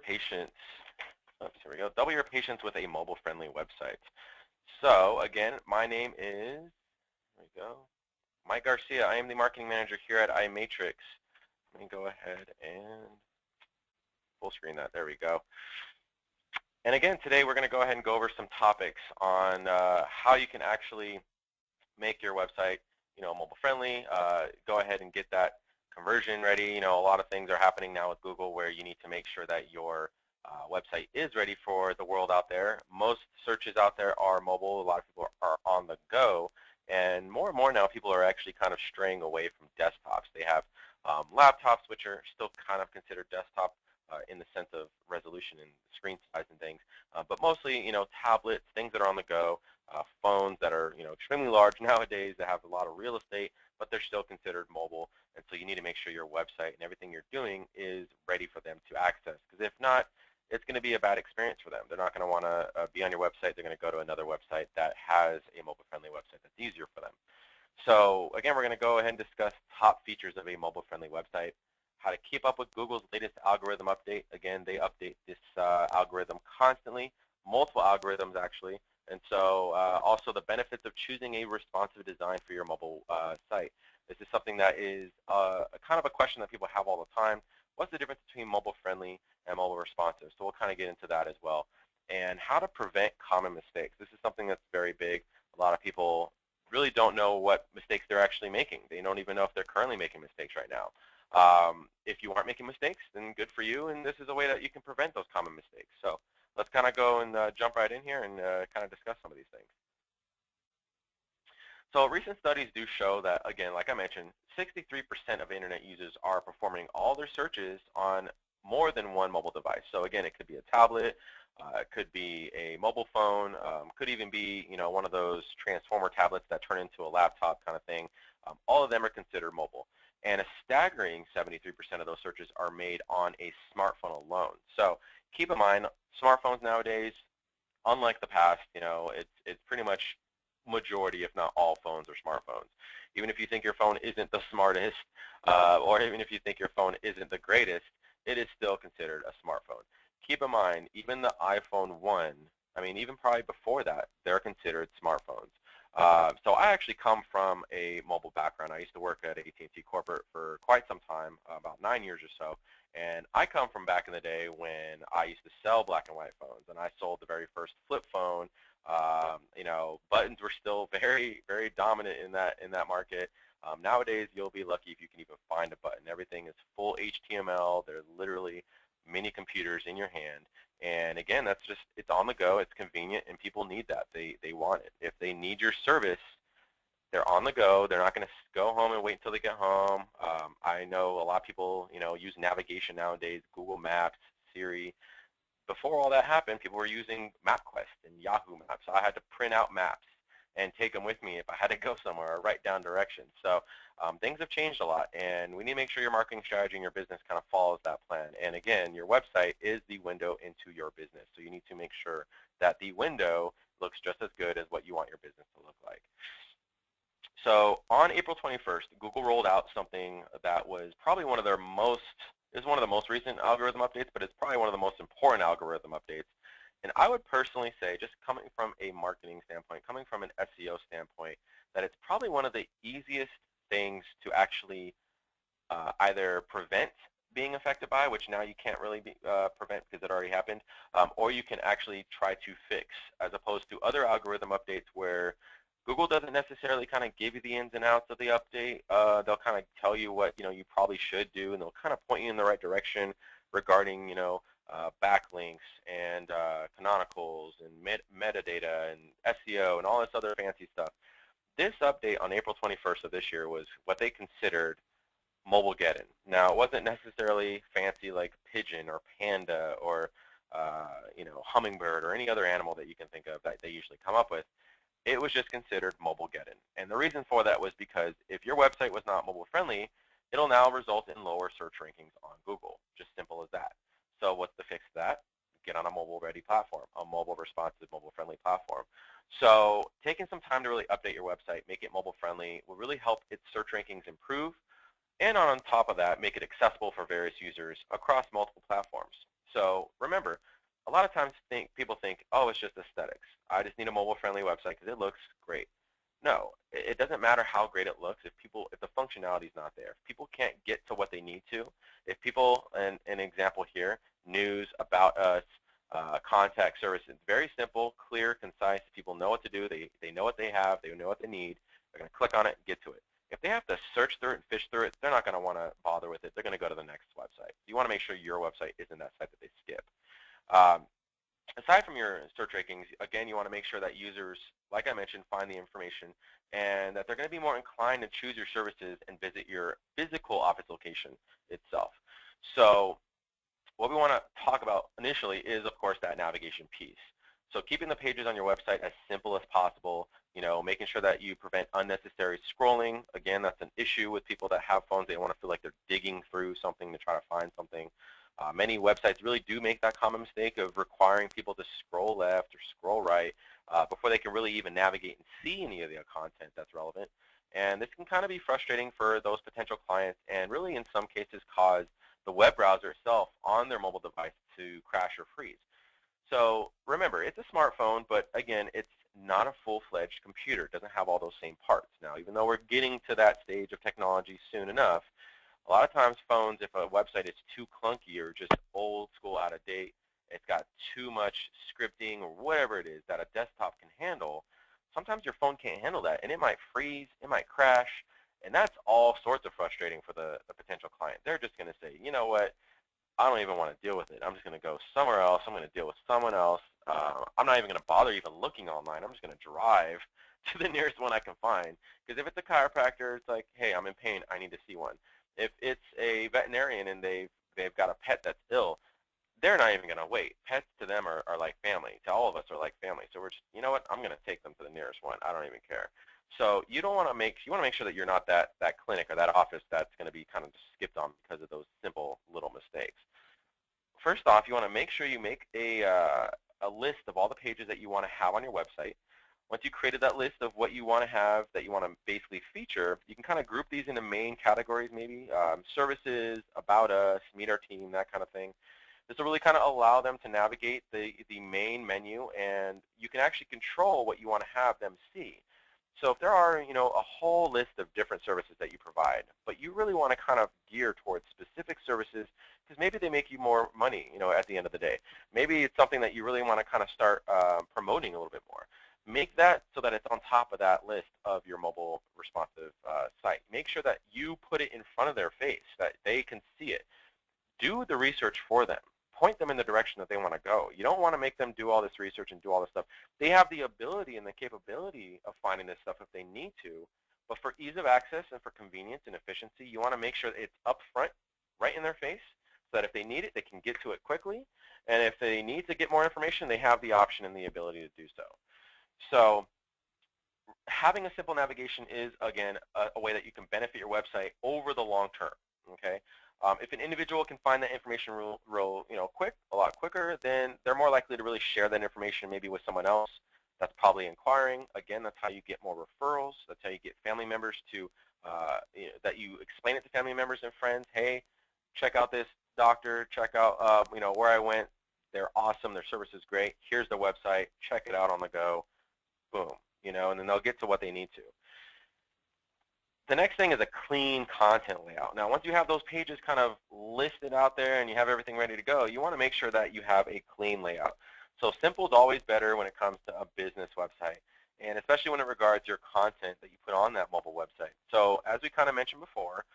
patience. Oops, here we go. Double your patience with a mobile-friendly website. So again, my name is, there we go, Mike Garcia. I am the marketing manager here at iMatrix. Let me go ahead and full screen that. There we go. And again, today we're going to go ahead and go over some topics on how you can actually make your website, mobile friendly. Go ahead and get that conversion ready. A lot of things are happening now with Google where you need to make sure that your website is ready for the world out there. Most searches out there are mobile. A lot of people are on the go. And more now, people are actually kind of straying away from desktops. They have laptops, which are still kind of considered desktop in the sense of resolution and screen size and things. But mostly, tablets, things that are on the go, phones that are, extremely large nowadays that have a lot of real estate, but they're still considered mobile. And so you need to make sure your website and everything you're doing is ready for them to access. Because if not, it's going to be a bad experience for them. They're not going to want to be on your website. They're going to go to another website that has a mobile-friendly website that's easier for them. So again, we're going to go ahead and discuss top features of a mobile-friendly website, how to keep up with Google's latest algorithm update. Again, they update this algorithm constantly, multiple algorithms actually. And so also the benefits of choosing a responsive design for your mobile site. This is something that is kind of a question that people have all the time. What's the difference between mobile-friendly and mobile responsive? So we'll kind of get into that as well. And how to prevent common mistakes. This is something that's very big. A lot of people really don't know what mistakes they're actually making. They don't even know if they're currently making mistakes right now. If you aren't making mistakes, then good for you, and this is a way that you can prevent those common mistakes. So let's kind of go and jump right in here and kind of discuss some of these things. So recent studies do show that, again, like I mentioned, 63% of internet users are performing all their searches on more than one mobile device. So again, it could be a tablet, it could be a mobile phone, could even be, one of those transformer tablets that turn into a laptop kind of thing. All of them are considered mobile. And a staggering 73% of those searches are made on a smartphone alone. So keep in mind, smartphones nowadays, unlike the past, it's pretty much majority, if not all phones are smartphones. Even if you think your phone isn't the smartest, or even if you think your phone isn't the greatest, it is still considered a smartphone. Keep in mind, even the iPhone 1, even probably before that, they're considered smartphones. So I actually come from a mobile background. I used to work at AT&T Corporate for quite some time, about 9 years or so, and I come from back in the day when I used to sell black and white phones, and I sold the very first flip phone. Buttons were still very, very dominant in that market. Nowadays, you'll be lucky if you can even find a button. Everything is full HTML. They're literally mini computers in your hand. And again, it's on the go, it's convenient, and people need that. They want it. If they need your service, they're on the go. They're not going to go home and wait until they get home. I know a lot of people, use navigation nowadays, Google Maps, Siri. Before all that happened, people were using MapQuest and Yahoo Maps. So I had to print out maps and take them with me if I had to go somewhere or write down directions. So things have changed a lot, and we need to make sure your marketing strategy and your business kind of follows that plan. And again, your website is the window into your business. So you need to make sure that the window looks just as good as what you want your business to look like. So on April 21st, Google rolled out something that was probably one of the most recent algorithm updates, but it's probably one of the most important algorithm updates. And I would personally say, just coming from a marketing standpoint, coming from an SEO standpoint, that it's probably one of the easiest things to actually either prevent being affected by, which now you can't really prevent because it already happened, or you can actually try to fix, as opposed to other algorithm updates where Google doesn't necessarily kind of give you the ins and outs of the update. They'll kind of tell you what you probably should do, and they'll kind of point you in the right direction regarding backlinks and canonicals and metadata and SEO and all this other fancy stuff. This update on April 21st of this year was what they considered Mobilegeddon. Now, it wasn't necessarily fancy like pigeon or panda or hummingbird or any other animal that you can think of that they usually come up with. It was just considered Mobilegeddon. And the reason for that was because if your website was not mobile friendly, it'll now result in lower search rankings on Google. Just simple as that. So what's the fix to that? Get on a mobile-ready platform, a mobile-responsive, mobile-friendly platform. So taking some time to really update your website, make it mobile-friendly, will really help its search rankings improve, and on top of that, make it accessible for various users across multiple platforms. So remember, a lot of times people think, oh, it's just aesthetics. I just need a mobile-friendly website because it looks great. No, it doesn't matter how great it looks if the functionality is not there. If people can't get to what they need to, if people, and an example here, news, about us, contact services, very simple, clear, concise. People know what to do. They know what they have. They know what they need. They're going to click on it and get to it. If they have to search through it and fish through it, they're not going to want to bother with it. They're going to go to the next website. You want to make sure your website isn't that site that they skip. Um, aside from your search rankings, again, you want to make sure that users, like I mentioned, find the information and that they're going to be more inclined to choose your services and visit your physical office location itself. So what we want to talk about initially is, of course, that navigation piece. So keeping the pages on your website as simple as possible, making sure that you prevent unnecessary scrolling. Again, that's an issue with people that have phones. They don't want to feel like they're digging through something to try to find something. Many websites really do make that common mistake of requiring people to scroll left or scroll right before they can really even navigate and see any of the content that's relevant. And this can kind of be frustrating for those potential clients and really in some cases cause the web browser itself on their mobile device to crash or freeze. So remember, it's a smartphone, but again, it's not a full-fledged computer. It doesn't have all those same parts. Now, even though we're getting to that stage of technology soon enough, a lot of times phones, if a website is too clunky or just old school, out of date, it's got too much scripting or whatever it is that a desktop can handle, sometimes your phone can't handle that, and it might freeze, it might crash, and that's all sorts of frustrating for the potential client. They're just going to say, you know what, I don't even want to deal with it. I'm just going to go somewhere else. I'm going to deal with someone else. I'm not even going to bother even looking online. I'm just going to drive to the nearest one I can find. Because if it's a chiropractor, it's like, hey, I'm in pain. I need to see one. If it's a veterinarian and they've got a pet that's ill, they're not even going to wait. Pets to them are like family. To all of us are like family. So we're just, you know what? I'm going to take them to the nearest one. I don't even care. So you want to make sure that you're not that clinic or that office that's going to be kind of just skipped on because of those simple little mistakes. First off, you want to make sure you make a list of all the pages that you want to have on your website. Once you created that list of what you want to have, that you want to basically feature, you can kind of group these into main categories maybe, services, about us, meet our team, that kind of thing. This will really kind of allow them to navigate the main menu, and you can actually control what you want to have them see. So if there are, a whole list of different services that you provide, but you really want to kind of gear towards specific services because maybe they make you more money, at the end of the day. Maybe it's something that you really want to kind of start promoting a little bit more. Make that so that it's on top of that list of your mobile responsive site. Make sure that you put it in front of their face, that they can see it. Do the research for them. Point them in the direction that they want to go. You don't want to make them do all this research and do all this stuff. They have the ability and the capability of finding this stuff if they need to, but for ease of access and for convenience and efficiency, you want to make sure that it's up front, right in their face, so that if they need it, they can get to it quickly, and if they need to get more information, they have the option and the ability to do so. So having a simple navigation is, again, a way that you can benefit your website over the long term, okay? If an individual can find that information a lot quicker, then they're more likely to really share that information maybe with someone else that's probably inquiring. Again, that's how you get more referrals. That's how you get family members to, that you explain it to family members and friends. Hey, check out this doctor. Check out, where I went. They're awesome. Their service is great. Here's the website. Check it out on the go. Boom, and then they'll get to what they need to. The next thing is a clean content layout. Now, once you have those pages kind of listed out there and you have everything ready to go, you want to make sure that you have a clean layout. So simple is always better when it comes to a business website, and especially when it regards your content that you put on that mobile website. So as we kind of mentioned before,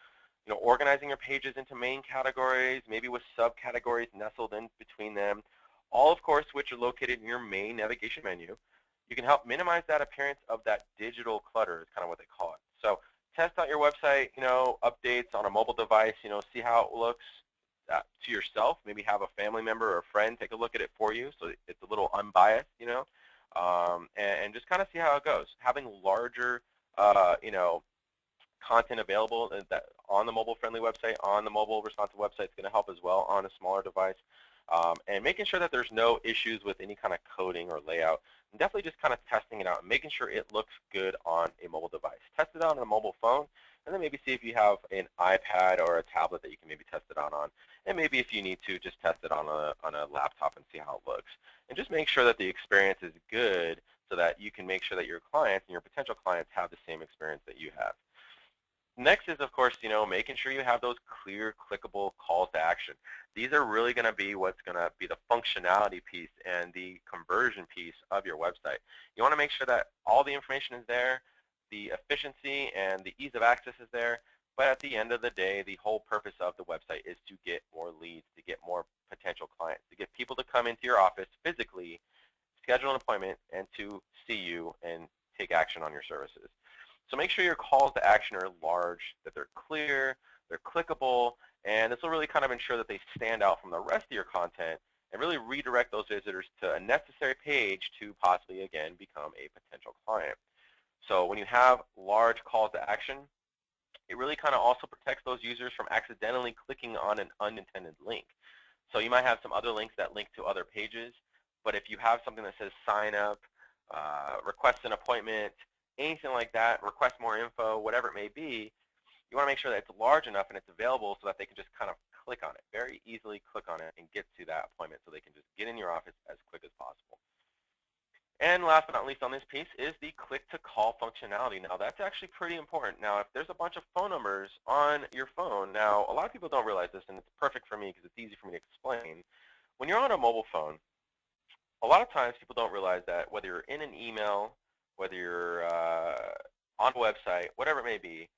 organizing your pages into main categories, maybe with subcategories nestled in between them, all of course which are located in your main navigation menu. You can help minimize that appearance of that digital clutter is kind of what they call it. So test out your website, updates on a mobile device, see how it looks to yourself. Maybe have a family member or a friend take a look at it for you so it's a little unbiased, and just kind of see how it goes. Having larger, content available that on the mobile-friendly website, on the mobile responsive website is going to help as well on a smaller device. And making sure that there's no issues with any kind of coding or layout. And definitely just kind of testing it out and making sure it looks good on a mobile device. Test it out on a mobile phone. and then maybe see if you have an iPad or a tablet that you can maybe test it on, and maybe if you need to, just test it on a laptop and see how it looks. And just make sure that the experience is good so that you can make sure that your clients and your potential clients have the same experience that you have. Next is, of course, making sure you have those clear, clickable calls to action. These are really going to be what's going to be the functionality piece and the conversion piece of your website. You want to make sure that all the information is there, the efficiency and the ease of access is there, but at the end of the day, the whole purpose of the website is to get more leads, to get more potential clients, to get people to come into your office physically, schedule an appointment, and to see you and take action on your services. So make sure your calls to action are large, that they're clear, they're clickable, and this will really kind of ensure that they stand out from the rest of your content and really redirect those visitors to a necessary page to possibly, again, become a potential client. So when you have large calls to action, it really kind of also protects those users from accidentally clicking on an unintended link. So you might have some other links that link to other pages, but if you have something that says sign up, request an appointment, anything like that, request more info, whatever it may be, you want to make sure that it's large enough and it's available so that they can just kind of click on it, very easily click on it and get to that appointment so they can just get in your office as quick as possible. And last but not least on this piece is the click-to-call functionality. Now, that's actually pretty important. Now, if there's a bunch of phone numbers on your phone, now, a lot of people don't realize this, and it's perfect for me because it's easy for me to explain. When you're on a mobile phone, a lot of times people don't realize that whether you're in an email, whether you're on a website, whatever it may be,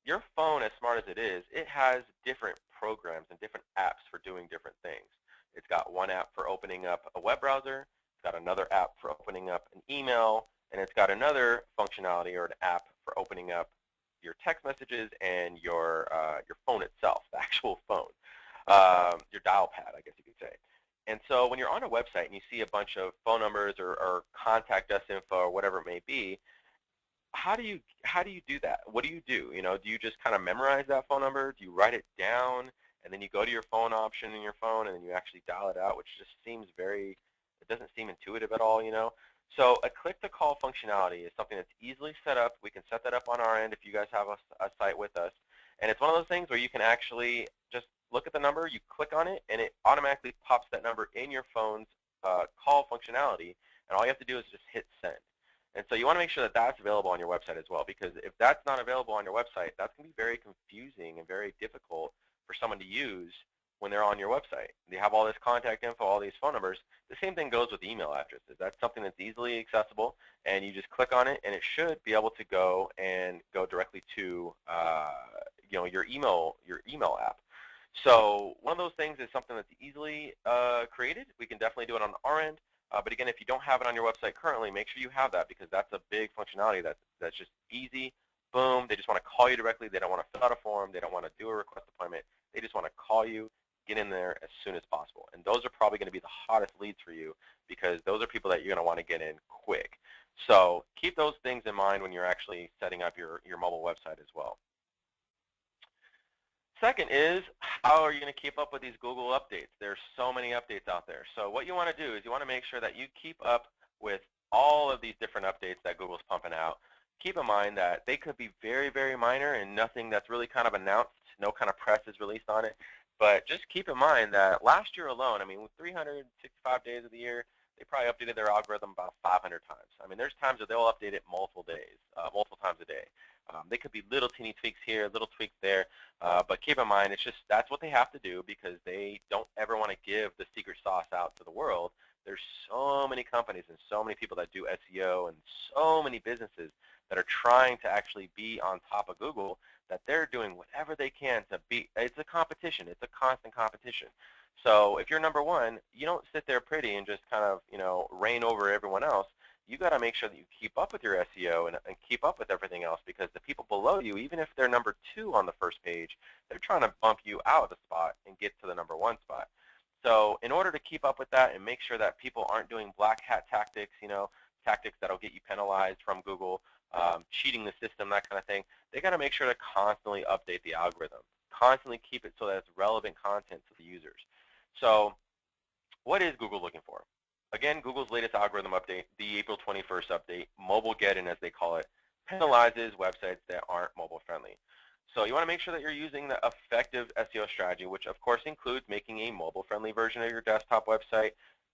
your phone, as smart as it is, it has different programs and different apps for doing different things. It's got one app for opening up a web browser, it's got another app for opening up an email, and it's got another functionality or an app for opening up your text messages and your phone itself, the actual phone, your dial pad, I guess you could say. And so when you're on a website and you see a bunch of phone numbers or contact us info or whatever it may be, how do you do that? What do? Do you just kind of memorize that phone number? Do you write it down and then you go to your phone option in your phone and then you actually dial it out, which just seems it doesn't seem intuitive at all, So a click-to-call functionality is something that's easily set up. We can set that up on our end if you guys have a site with us. And it's one of those things where you can actually just look at the number, you click on it, and it automatically pops that number in your phone's call functionality, and all you have to do is just hit send. And so you want to make sure that that's available on your website as well, because if that's not available on your website, that's going to be very confusing and very difficult for someone to use when they're on your website. They have all this contact info, all these phone numbers. The same thing goes with email addresses. That's something that's easily accessible, and you just click on it, and it should be able to go directly to your email app. So one of those things is something that's easily created. We can definitely do it on our end. But again, if you don't have it on your website currently, make sure you have that, because that's a big functionality that's just easy. Boom, they just want to call you directly. They don't want to fill out a form. They don't want to do a request appointment. They just want to call you, get in there as soon as possible. And those are probably going to be the hottest leads for you, because those are people that you're going to want to get in quick. So keep those things in mind when you're actually setting up your mobile website as well. Second is, how are you going to keep up with these Google updates? There's so many updates out there. So what you want to do is you want to make sure that you keep up with all of these different updates that Google's pumping out. Keep in mind that they could be very, very minor and nothing that's really kind of announced. No kind of press is released on it. But just keep in mind that last year alone, I mean, with 365 days of the year, they probably updated their algorithm about 500 times. I mean, there's times that they'll update it multiple times a day. They could be little teeny tweaks here, little tweaks there, but keep in mind, that's what they have to do, because they don't ever want to give the secret sauce out to the world. There's so many companies and so many people that do SEO and so many businesses that are trying to actually be on top of Google, that they're doing whatever they can to be. It's a competition. It's a constant competition. So if you're number one, you don't sit there pretty and just kind of, reign over everyone else. You got to make sure that you keep up with your SEO and keep up with everything else, because the people below you, even if they're number 2 on the first page, they're trying to bump you out of the spot and get to the number 1 spot. So in order to keep up with that and make sure that people aren't doing black hat tactics, tactics that'll get you penalized from Google, cheating the system, that kind of thing, they got to make sure to constantly update the algorithm, constantly keep it so that it's relevant content to the users. So what is Google looking for? Again, Google's latest algorithm update, the April 21st update, Mobile Get In as they call it, penalizes websites that aren't mobile friendly. So you want to make sure that you're using the effective SEO strategy, which of course includes making a mobile-friendly version of your desktop website,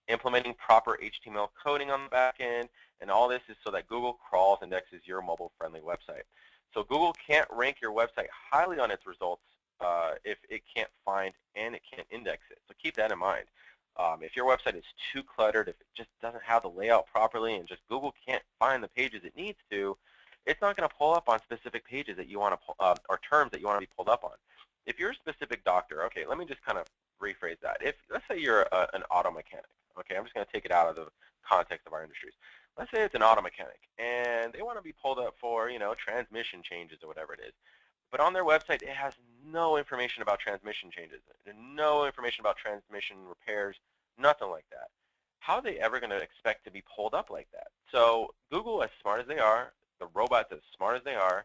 implementing proper HTML coding on the back end, and all this is so that Google crawls indexes your mobile-friendly website. So Google can't rank your website highly on its results if it can't find and it can't index it. So keep that in mind. If your website is too cluttered, if it just doesn't have the layout properly, and just Google can't find the pages it needs to, it's not going to pull up on specific pages that you want to or terms that you want to be pulled up on. If you're a specific doctor, okay, let me just kind of rephrase that. If let's say you're an auto mechanic, okay, I'm just going to take it out of the context of our industries. Let's say it's an auto mechanic, and they want to be pulled up for, transmission changes or whatever it is. But on their website, it has no information about transmission changes, no information about transmission repairs, nothing like that. How are they ever going to expect to be pulled up like that? So Google, as smart as they are, the robots as smart as they are,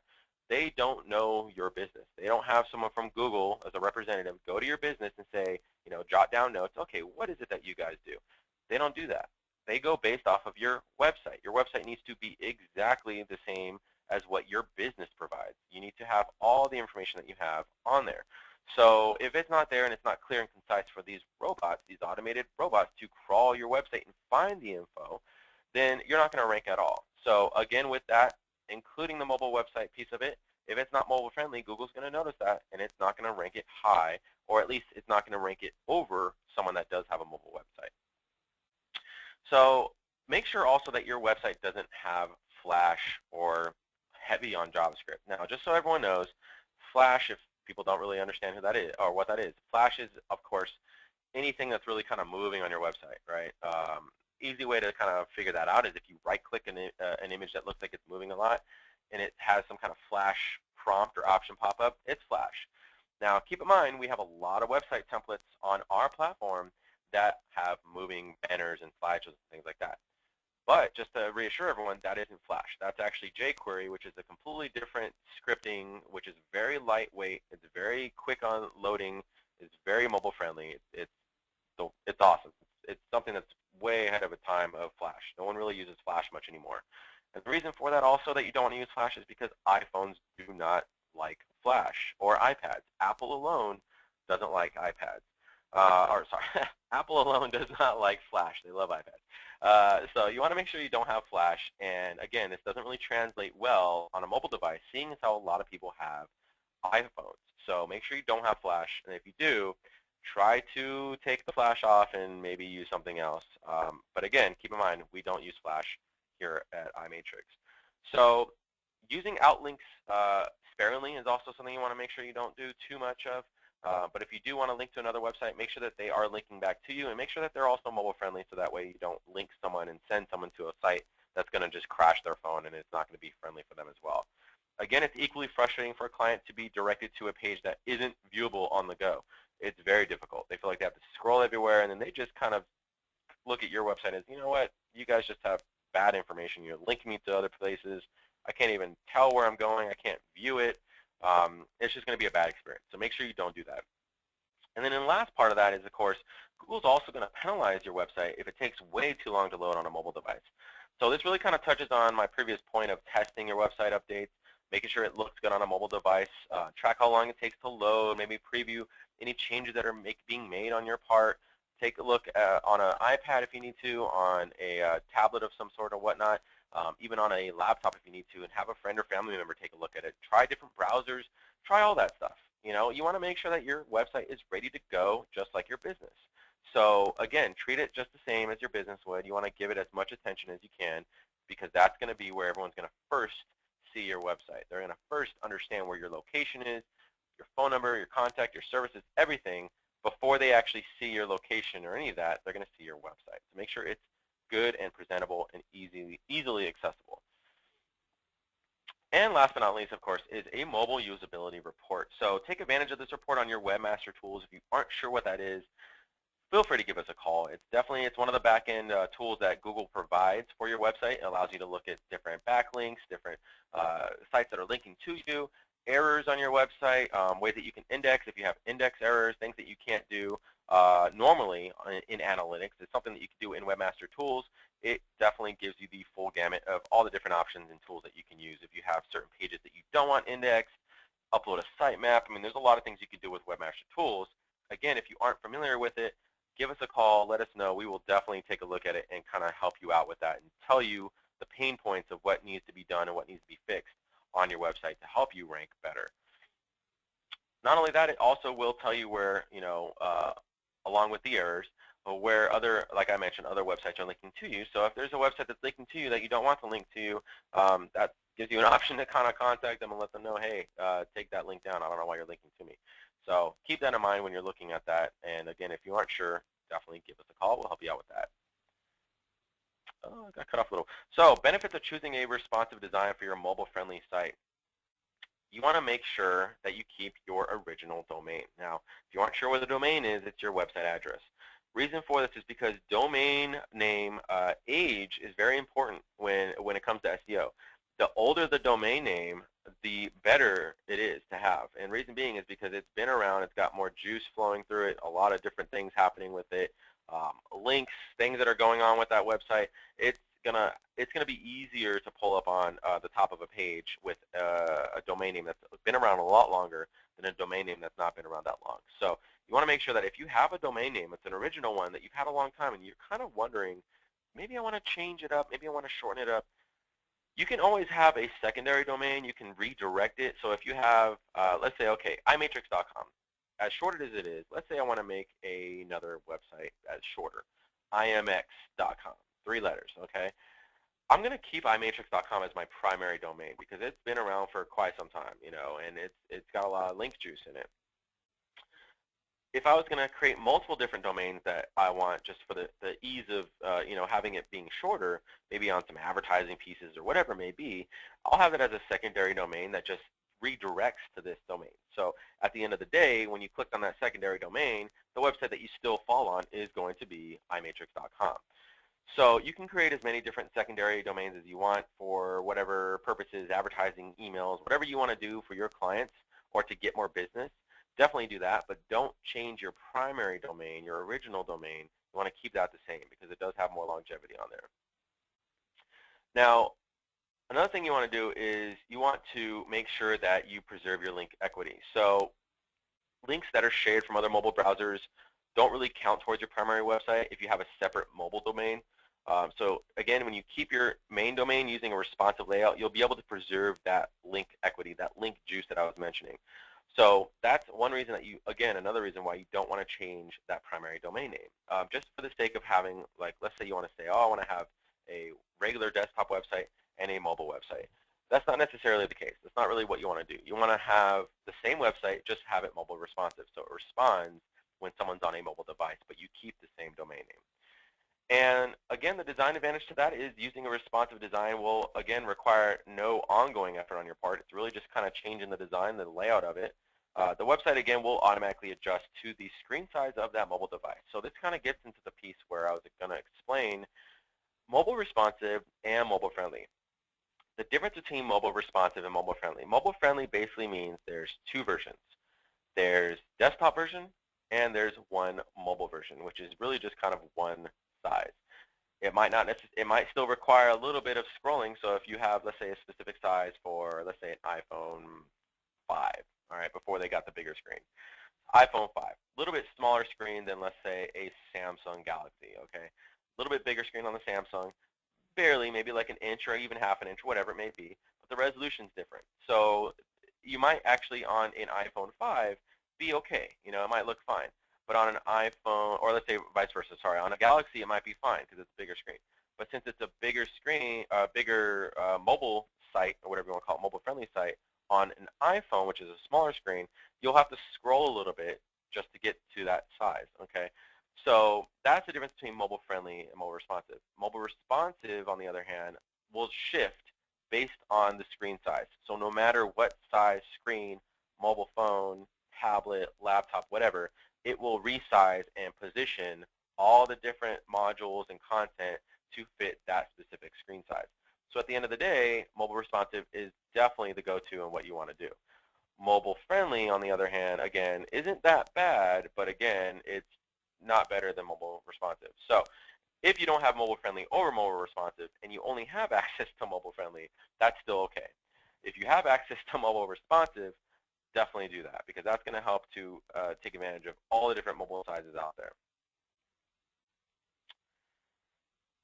they don't know your business. They don't have someone from Google as a representative go to your business and say, jot down notes, okay, what is it that you guys do? They don't do that. They go based off of your website. Your website needs to be exactly the same as what your business provides. You need to have all the information that you have on there. So if it's not there and it's not clear and concise for these robots, these automated robots, to crawl your website and find the info, then you're not going to rank at all. So again, with that, including the mobile website piece of it, if it's not mobile friendly, Google's going to notice that, and it's not going to rank it high, or at least it's not going to rank it over someone that does have a mobile website. So make sure also that your website doesn't have Flash or heavy on JavaScript. Now, just so everyone knows, Flash, if people don't really understand who that is or what that is, Flash is, of course, anything that's really kind of moving on your website, right? Easy way to kind of figure that out is if you right-click an image that looks like it's moving a lot, and it has some kind of Flash prompt or option pop up, it's Flash. Now, keep in mind, we have a lot of website templates on our platform that have moving banners and slideshows and things like that. But just to reassure everyone, that isn't Flash. That's actually jQuery, which is a completely different scripting, which is very lightweight. It's very quick on loading. It's very mobile friendly. It's awesome. It's something that's way ahead of a time of Flash. No one really uses Flash much anymore. And the reason for that also that you don't want to use Flash is because iPhones do not like Flash, or iPads. Apple alone doesn't like iPads. Apple alone does not like Flash. They love iPads. So you want to make sure you don't have Flash. And again, this doesn't really translate well on a mobile device, seeing as how a lot of people have iPhones. So make sure you don't have Flash. And if you do, try to take the Flash off and maybe use something else. But again, keep in mind, we don't use Flash here at iMatrix. So using outlinks sparingly is also something you want to make sure you don't do too much of. But if you do want to link to another website, make sure that they are linking back to you, and make sure that they're also mobile friendly, so that way you don't link someone and send someone to a site that's going to just crash their phone, and it's not going to be friendly for them as well. Again, it's equally frustrating for a client to be directed to a page that isn't viewable on the go. It's very difficult. They feel like they have to scroll everywhere, and then they just kind of look at your website as, you know what, you guys just have bad information. You're linking me to other places. I can't even tell where I'm going. I can't view it. It's just going to be a bad experience. So make sure you don't do that. And then the last part of that is, of course, Google's also going to penalize your website if it takes way too long to load on a mobile device. So this really kind of touches on my previous point of testing your website updates, making sure it looks good on a mobile device, track how long it takes to load, maybe preview any changes that are being made on your part. Take a look on an iPad if you need to, on a tablet of some sort or whatnot, even on a laptop if you need to, and have a friend or family member take a look at it. Try different browsers. Try all that stuff. You want to make sure that your website is ready to go just like your business. So again, treat it just the same as your business would. You want to give it as much attention as you can, because that's going to be where everyone's going to first see your website. They're going to first understand where your location is, your phone number, your contact, your services, everything. Before they actually see your location or any of that, they're going to see your website. So make sure it's good and presentable and easily accessible. And last but not least, of course, is a mobile usability report. So take advantage of this report on your Webmaster Tools. If you aren't sure what that is, feel free to give us a call. It's one of the back-end tools that Google provides for your website. It allows you to look at different backlinks, different sites that are linking to you, errors on your website, ways that you can index if you have index errors, things that you can't do normally in analytics. It's something that you can do in Webmaster Tools. It definitely gives you the full gamut of all the different options and tools that you can use. If you have certain pages that you don't want indexed, upload a sitemap. I mean, there's a lot of things you could do with Webmaster Tools. Again, if you aren't familiar with it, give us a call, let us know. We will definitely take a look at it and kind of help you out with that and tell you the pain points of what needs to be done and what needs to be fixed on your website to help you rank better. Not only that, it also will tell you where, along with the errors, where other, like I mentioned, other websites are linking to you. So if there's a website that's linking to you that you don't want to link to you, that gives you an option to kind of contact them and let them know, hey, take that link down. I don't know why you're linking to me. So keep that in mind when you're looking at that. And again, if you aren't sure, definitely give us a call. We'll help you out with that. Oh, I got cut off a little. So benefits of choosing a responsive design for your mobile-friendly site. You want to make sure that you keep your original domain. Now, if you aren't sure what the domain is, it's your website address. Reason for this is because domain name age is very important when it comes to SEO. The older the domain name, the better it is to have. And reason being is because it's been around, it's got more juice flowing through it, a lot of different things happening with it, links, things that are going on with that website. It's gonna be easier to pull up on the top of a page with a domain name that's been around a lot longer than a domain name that's not been around that long. So you want to make sure that if you have a domain name, it's an original one that you've had a long time and you're kind of wondering, maybe I want to change it up, maybe I want to shorten it up, you can always have a secondary domain. You can redirect it. So if you have, let's say, okay, imatrix.com, as short as it is, let's say I want to make another website as shorter, imx.com, 3 letters, okay? I'm going to keep imatrix.com as my primary domain because it's been around for quite some time, and it's got a lot of link juice in it. If I was going to create multiple different domains that I want just for the ease of having it being shorter, maybe on some advertising pieces or whatever it may be, I'll have it as a secondary domain that just redirects to this domain. So at the end of the day, when you click on that secondary domain, the website that you still fall on is going to be imatrix.com. So you can create as many different secondary domains as you want for whatever purposes, advertising, emails, whatever you want to do for your clients or to get more business. Definitely do that, but don't change your primary domain, your original domain. You want to keep that the same because it does have more longevity on there. Now, another thing you want to do is you want to make sure that you preserve your link equity. So links that are shared from other mobile browsers don't really count towards your primary website if you have a separate mobile domain. So again, when you keep your main domain using a responsive layout, you'll be able to preserve that link equity, that link juice that I was mentioning. So that's one reason that another reason why you don't want to change that primary domain name. Just for the sake of having, like, let's say you want to say, oh, I want to have a regular desktop website and a mobile website. That's not necessarily the case. That's not really what you want to do. You want to have the same website, just have it mobile responsive. So it responds when someone's on a mobile device, but you keep the same domain name. And again, the design advantage to that is using a responsive design will, again, require no ongoing effort on your part. It's really just kind of changing the design, the layout of it. The website, again, will automatically adjust to the screen size of that mobile device. So this kind of gets into the piece where I was going to explain mobile responsive and mobile friendly. The difference between mobile responsive and mobile friendly. Mobile friendly basically means there's 2 versions. There's desktop version and there's one mobile version, which is really just kind of one size. It might still require a little bit of scrolling. So if you have, let's say, a specific size for, let's say, an iPhone 5, all right, before they got the bigger screen. iPhone 5, a little bit smaller screen than, let's say, a Samsung Galaxy, okay? A little bit bigger screen on the Samsung, barely, maybe like an inch or even half an inch, whatever it may be, but the resolution's different. So you might actually, on an iPhone 5, be okay. It might look fine. But on an iPhone, or let's say vice versa, sorry, on a Galaxy, it might be fine because it's a bigger screen. But since it's a bigger screen, bigger mobile site, or whatever you want to call it, mobile-friendly site, on an iPhone, which is a smaller screen, you'll have to scroll a little bit just to get to that size, okay? So that's the difference between mobile-friendly and mobile-responsive. Mobile-responsive, on the other hand, will shift based on the screen size. So no matter what size screen, mobile phone, tablet, laptop, whatever, it will resize and position all the different modules and content to fit that specific screen size. So at the end of the day, mobile responsive is definitely the go-to and what you want to do. Mobile friendly, on the other hand, again, isn't that bad, but again, it's not better than mobile responsive. So if you don't have mobile friendly or mobile responsive and you only have access to mobile friendly, that's still okay. If you have access to mobile responsive, definitely do that, because that's going to help to take advantage of all the different mobile sizes out there.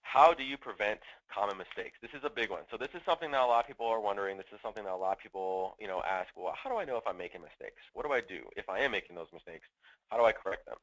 How do you prevent common mistakes? This is a big one. So this is something that a lot of people are wondering. This is something that a lot of people, ask, well, how do I know if I'm making mistakes? What do I do if I am making those mistakes? How do I correct them?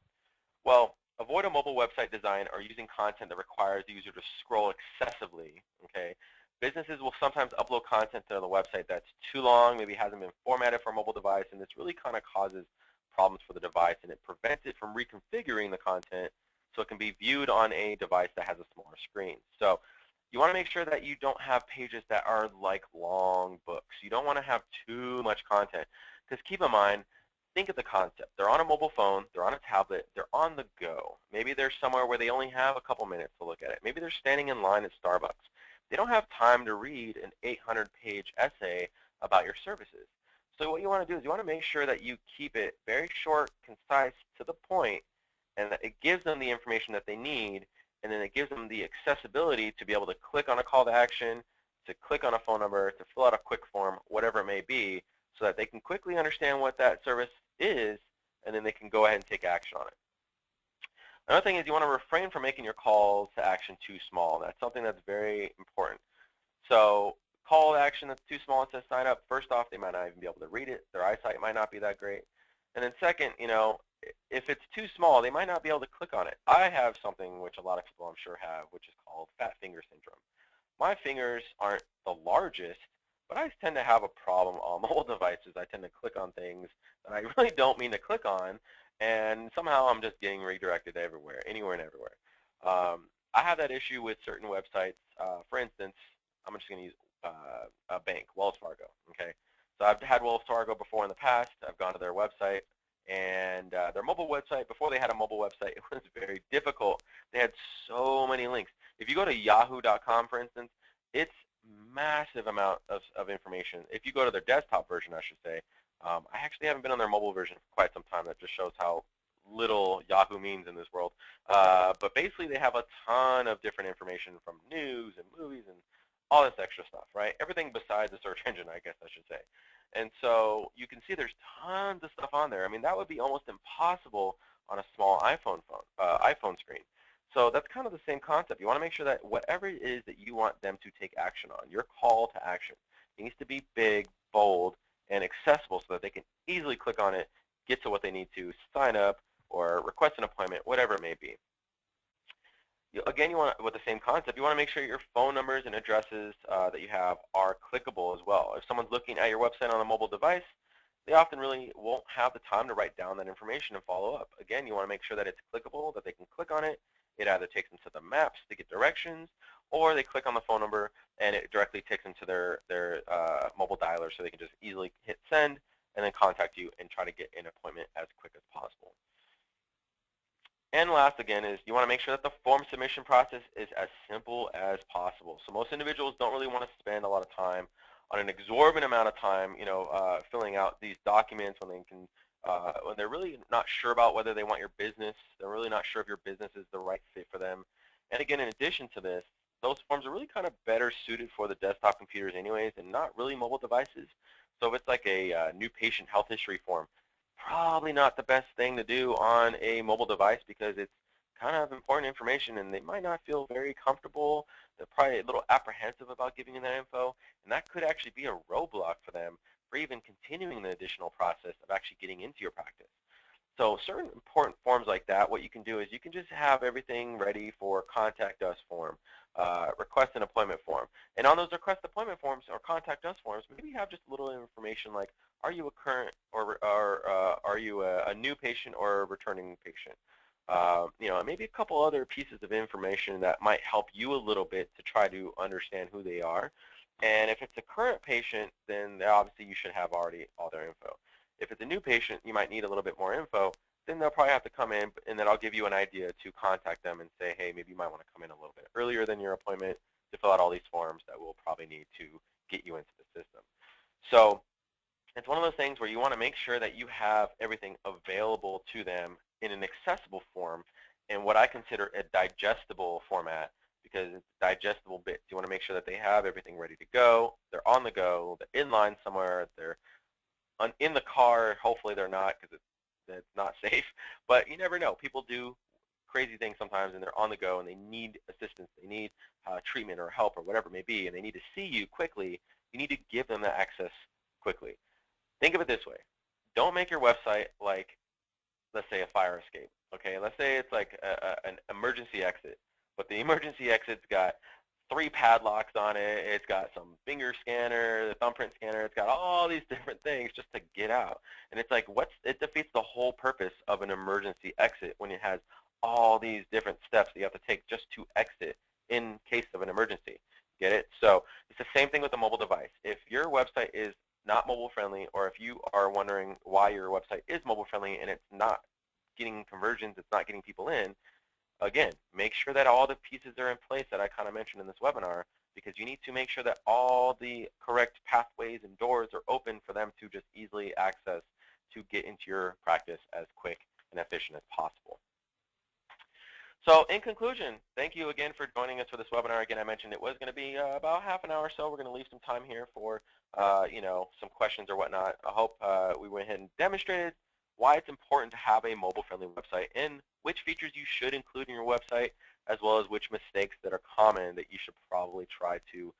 Well, avoid a mobile website design or using content that requires the user to scroll excessively, okay? Businesses will sometimes upload content to the website that's too long, maybe hasn't been formatted for a mobile device, and this really kind of causes problems for the device, and it prevents it from reconfiguring the content so it can be viewed on a device that has a smaller screen. So you want to make sure that you don't have pages that are like long books. You don't want to have too much content, because keep in mind, think of the concept. They're on a mobile phone, they're on a tablet, they're on the go. Maybe they're somewhere where they only have a couple minutes to look at it. Maybe they're standing in line at Starbucks. They don't have time to read an 800-page essay about your services. So what you want to do is you want to make sure that you keep it very short, concise, to the point, and that it gives them the information that they need, and then it gives them the accessibility to be able to click on a call to action, to click on a phone number, to fill out a quick form, whatever it may be, so that they can quickly understand what that service is, and then they can go ahead and take action on it. Another thing is you want to refrain from making your calls to action too small. That's something that's very important. So call to action that's too small, it says sign up. First off, they might not even be able to read it. Their eyesight might not be that great. And then second, if it's too small, they might not be able to click on it. I have something which a lot of people I'm sure have, which is called fat finger syndrome. My fingers aren't the largest, but I tend to have a problem on mobile devices. I tend to click on things that I really don't mean to click on, and somehow I'm just getting redirected everywhere, anywhere and everywhere. I have that issue with certain websites. For instance, I'm just going to use a bank, Wells Fargo. Okay, so I've had Wells Fargo before in the past. I've gone to their website, and their mobile website, before they had a mobile website, it was very difficult. They had so many links. If you go to yahoo.com, for instance, it's massive amount of information. If you go to their desktop version, I should say, I actually haven't been on their mobile version for quite some time. That just shows how little Yahoo means in this world. But basically, they have a ton of different information from news and movies and all this extra stuff, right? Everything besides the search engine, I guess I should say. And so you can see there's tons of stuff on there. I mean, that would be almost impossible on a small iPhone screen. So that's kind of the same concept. You want to make sure that whatever it is that you want them to take action on, your call to action, it needs to be big, bold, and accessible so that they can easily click on it, get to what they need to, sign up, or request an appointment, whatever it may be. Again, you want, with the same concept, you want to make sure your phone numbers and addresses that you have are clickable as well. If someone's looking at your website on a mobile device, they often really won't have the time to write down that information and follow up. Again, you want to make sure that it's clickable, that they can click on it. It either takes them to the maps to get directions, or they click on the phone number and it directly takes them to their mobile dialer, so they can just easily hit send and then contact you and try to get an appointment as quick as possible. And last, again, is you want to make sure that the form submission process is as simple as possible. So most individuals don't really want to spend a lot of time on an exorbitant amount of time, filling out these documents when they're really not sure about whether they want your business. They're really not sure if your business is the right fit for them. And again, in addition to this, those forms are really kind of better suited for the desktop computers anyways, and not really mobile devices. So if it's like a new patient health history form, probably not the best thing to do on a mobile device, because it's kind of important information and they might not feel very comfortable. They're probably a little apprehensive about giving you that info, and that could actually be a roadblock for them for even continuing the additional process of actually getting into your practice. So certain important forms like that, what you can do is you can just have everything ready for contact us form, request an appointment form. And on those request appointment forms or contact us forms, maybe you have just a little information like, are you a current or are you a new patient or a returning patient? Maybe a couple other pieces of information that might help you a little bit to try to understand who they are. And if it's a current patient, then obviously you should have already all their info. If it's a new patient, you might need a little bit more info. Then they'll probably have to come in, and then I'll give you an idea to contact them and say, hey, maybe you might want to come in a little bit earlier than your appointment to fill out all these forms that we'll probably need to get you into the system. So it's one of those things where you want to make sure that you have everything available to them in an accessible form and what I consider a digestible format, because it's digestible bits. You want to make sure that they have everything ready to go, they're on the go, they're in line somewhere, they're in the car. Hopefully they're not, because it's not safe. But you never know. People do crazy things sometimes, and they're on the go, and they need assistance. They need treatment or help or whatever it may be, and they need to see you quickly. You need to give them that access quickly. Think of it this way. Don't make your website like, let's say, a fire escape. Okay, let's say it's like an emergency exit, but the emergency exit's got 3 padlocks on it. It's got some finger scanner, the thumbprint scanner. It's got all these different things just to get out. And it's like, it defeats the whole purpose of an emergency exit when it has all these different steps that you have to take just to exit in case of an emergency. Get it? So it's the same thing with a mobile device. If your website is not mobile friendly, or if you are wondering why your website is mobile friendly and it's not getting conversions, it's not getting people in, again, make sure that all the pieces are in place that I kind of mentioned in this webinar, because you need to make sure that all the correct pathways and doors are open for them to just easily access to get into your practice as quick and efficient as possible. So in conclusion, thank you again for joining us for this webinar. Again, I mentioned it was going to be about half an hour or so. We're going to leave some time here for some questions or whatnot. I hope we went ahead and demonstrated why it's important to have a mobile-friendly website and which features you should include in your website, as well as which mistakes that are common that you should probably try to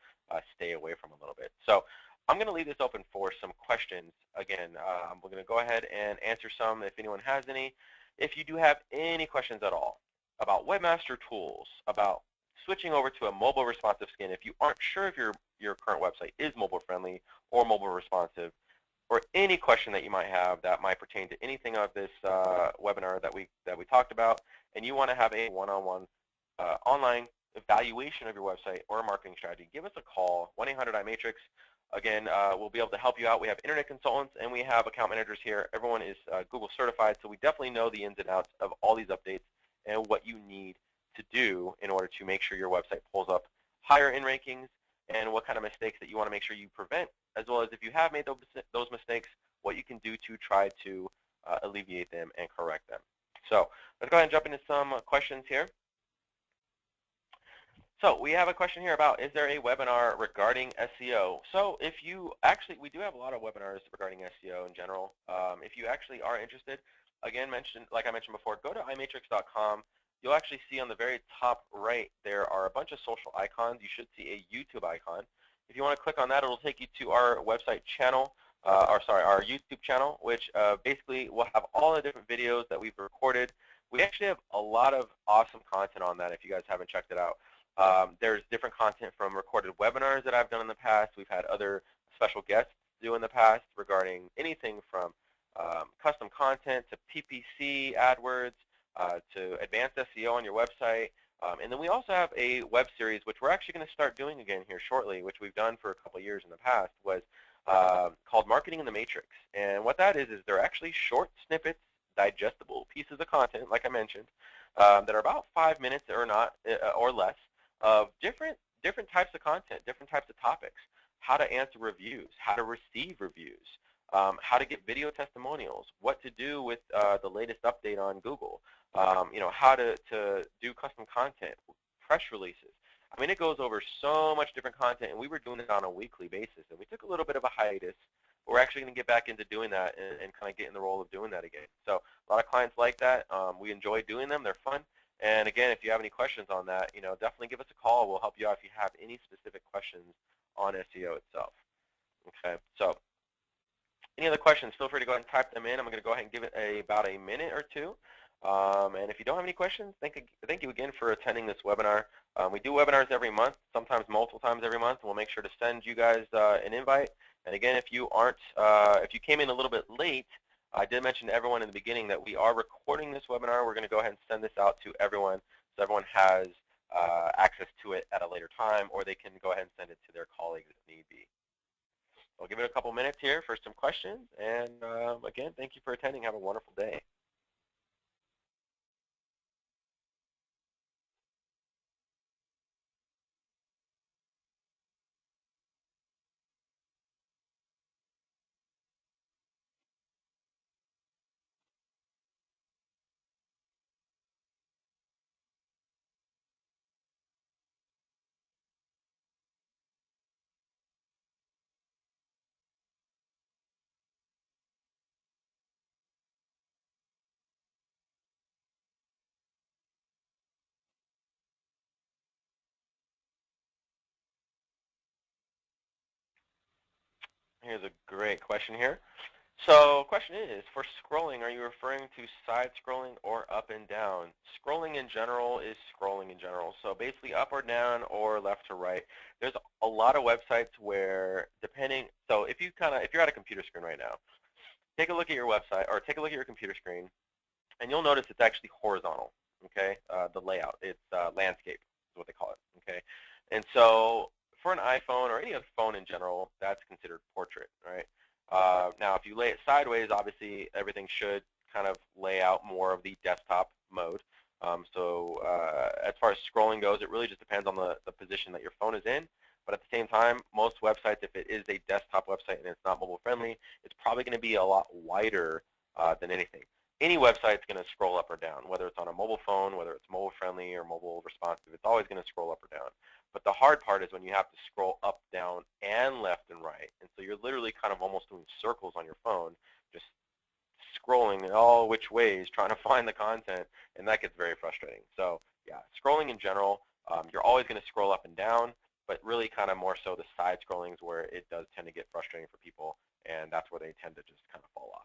stay away from a little bit. So I'm going to leave this open for some questions. Again, we're going to go ahead and answer some if anyone has any. If you do have any questions at all about Webmaster Tools, about switching over to a mobile responsive skin, if you aren't sure if your current website is mobile friendly or mobile responsive, or any question that you might have that might pertain to anything of this webinar that we talked about, and you want to have a one-on-one online evaluation of your website or marketing strategy, give us a call, 1-800-iMatrix. Again, we'll be able to help you out. We have internet consultants and we have account managers here. Everyone is Google certified, so we definitely know the ins and outs of all these updates and what you need to do in order to make sure your website pulls up higher in rankings, and what kind of mistakes that you want to make sure you prevent, as well as if you have made those mistakes, what you can do to try to alleviate them and correct them. So let's go ahead and jump into some questions here. So we have a question here about, is there a webinar regarding SEO? So if you actually, we do have a lot of webinars regarding SEO in general. If you actually are interested, again, like I mentioned before, go to imatrix.com. You'll actually see on the very top right there are a bunch of social icons. You should see a YouTube icon. If you want to click on that, it'll take you to our website channel, our YouTube channel, which basically will have all the different videos that we've recorded. We actually have a lot of awesome content on that if you guys haven't checked it out. There's different content from recorded webinars that I've done in the past. We've had other special guests do in the past regarding anything from custom content to PPC, AdWords, to advanced SEO on your website. And then we also have a web series, which we're actually going to start doing again here shortly, which we've done for a couple of years in the past, was called Marketing in the Matrix. And what that is they're actually short snippets, digestible pieces of content, like I mentioned, that are about 5 minutes or less, of different types of content, different types of topics, how to answer reviews, how to receive reviews, how to get video testimonials, what to do with the latest update on Google, how to do custom content, press releases. I mean, it goes over so much different content, and we were doing it on a weekly basis, and we took a little bit of a hiatus. But we're actually going to get back into doing that and kind of get in the role of doing that again. So a lot of clients like that. We enjoy doing them. They're fun. And again, if you have any questions on that, definitely give us a call. We'll help you out if you have any specific questions on SEO itself. Okay, so any other questions, feel free to go ahead and type them in. I'm going to go ahead and give it about a minute or two. And if you don't have any questions, thank you again for attending this webinar. We do webinars every month, sometimes multiple times every month. We'll make sure to send you guys an invite. And again, if you came in a little bit late, I did mention to everyone in the beginning that we are recording this webinar. We're going to go ahead and send this out to everyone so everyone has access to it at a later time, or they can go ahead and send it to their colleagues if need be. I'll give it a couple minutes here for some questions. And again, thank you for attending. Have a wonderful day. Here's a great question here. So question is, for scrolling, are you referring to side scrolling or up and down? Scrolling in general is scrolling in general. So basically up or down or left to right. There's a lot of websites where so if you're at a computer screen right now, take a look at your website or take a look at your computer screen and you'll notice it's actually horizontal, okay? The layout, it's landscape is what they call it, okay? And so for an iPhone or any other phone in general, that's considered portrait, right? Now, if you lay it sideways, obviously everything should kind of lay out more of the desktop mode. As far as scrolling goes, it really just depends on the position that your phone is in. But at the same time, most websites, if it is a desktop website and it's not mobile friendly, it's probably going to be a lot wider than anything. Any website's going to scroll up or down, whether it's on a mobile phone, whether it's mobile friendly or mobile responsive, it's always going to scroll up or down. But the hard part is when you have to scroll up, down, and left and right. And so you're literally kind of almost doing circles on your phone, just scrolling all which ways, trying to find the content, and that gets very frustrating. So yeah, scrolling in general, you're always going to scroll up and down, but really kind of more so the side scrollings where it does tend to get frustrating for people, and that's where they tend to just kind of fall off.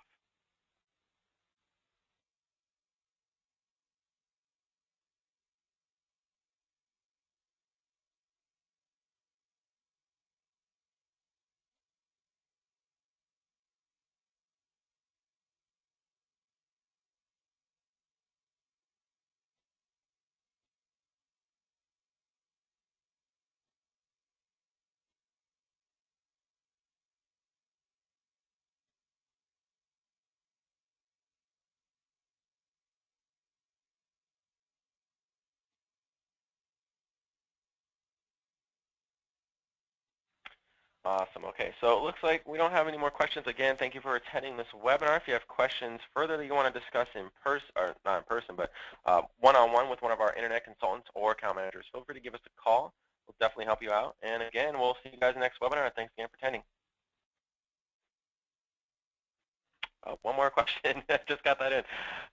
Awesome. Okay, so it looks like we don't have any more questions. Again, thank you for attending this webinar. If you have questions further that you want to discuss in person, or not in person, but one-on-one with one of our internet consultants or account managers, feel free to give us a call. We'll definitely help you out. And again, we'll see you guys in the next webinar. Thanks again for attending. One more question. Just got that in.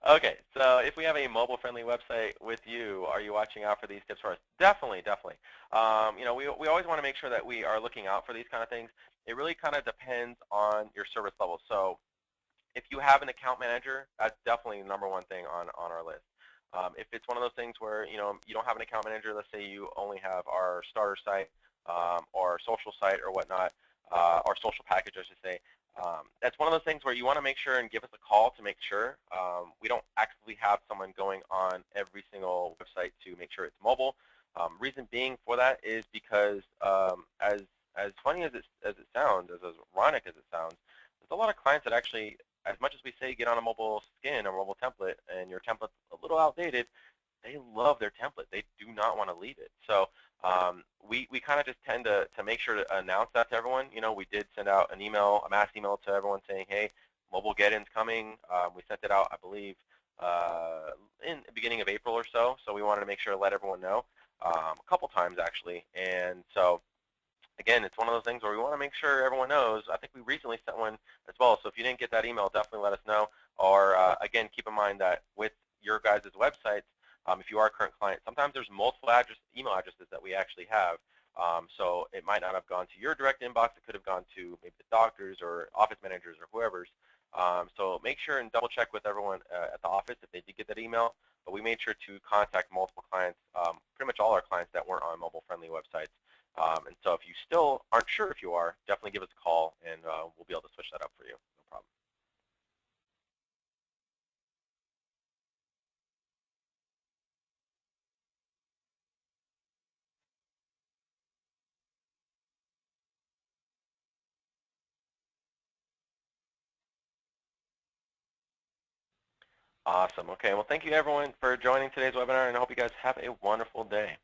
Okay, so if we have a mobile-friendly website with you, are you watching out for these tips for us? Definitely, definitely. We always want to make sure that we are looking out for these kind of things. It really kind of depends on your service level. So if you have an account manager, that's definitely the number one thing on our list. If it's one of those things where you don't have an account manager, let's say you only have our starter site or social site or whatnot, our social package, I should say. That's one of those things where you want to make sure and give us a call to make sure. We don't actively have someone going on every single website to make sure it's mobile. Reason being for that is because as funny as it sounds, as ironic as it sounds, there's a lot of clients that actually, as much as we say get on a mobile skin or mobile template and your template's a little outdated, they love their template. They do not want to leave it. So we kind of just tend to make sure to announce that to everyone. We did send out an email, a mass email to everyone saying, hey, mobile get-in's coming. We sent it out, I believe, in the beginning of April or so. So we wanted to make sure to let everyone know a couple times, actually. And so again, it's one of those things where we want to make sure everyone knows. I think we recently sent one as well. So if you didn't get that email, definitely let us know. Or again, keep in mind that with your guys' websites, if you are a current client, sometimes there's multiple email addresses that we actually have. So it might not have gone to your direct inbox. It could have gone to maybe the doctors or office managers or whoever's. So make sure and double check with everyone at the office if they did get that email. But we made sure to contact multiple clients, pretty much all our clients that weren't on mobile-friendly websites. And so if you still aren't sure if you are, definitely give us a call, and we'll be able to switch that up for you. No problem. Awesome. Okay. Well, thank you, everyone, for joining today's webinar, and I hope you guys have a wonderful day.